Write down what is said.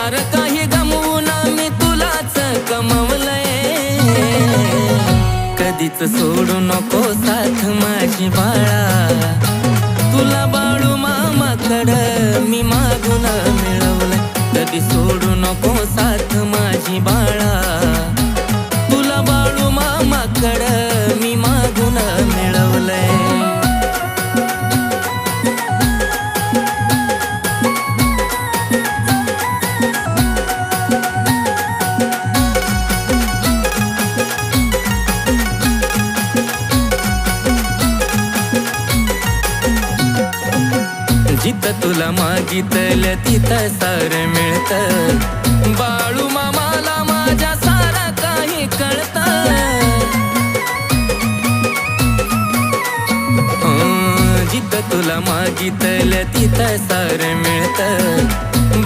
सार काही गमवून मी तुलाच कमवलंय. कधीच सोडू नको साथ माझी बाळा, तुला बाळू मामाकडं मी मागून मिळवलंय. कधी सोडू नको साथ माझी बाळा, तुला बाळू मामाकडं मी मागून मिळवलंय. जिथं तुला मागितलं तिथं सार मिळतं. बाळू मामाला माझ्या सारा काही कळतं. जिथं तुला मागितलं तिथं सार मिळतं.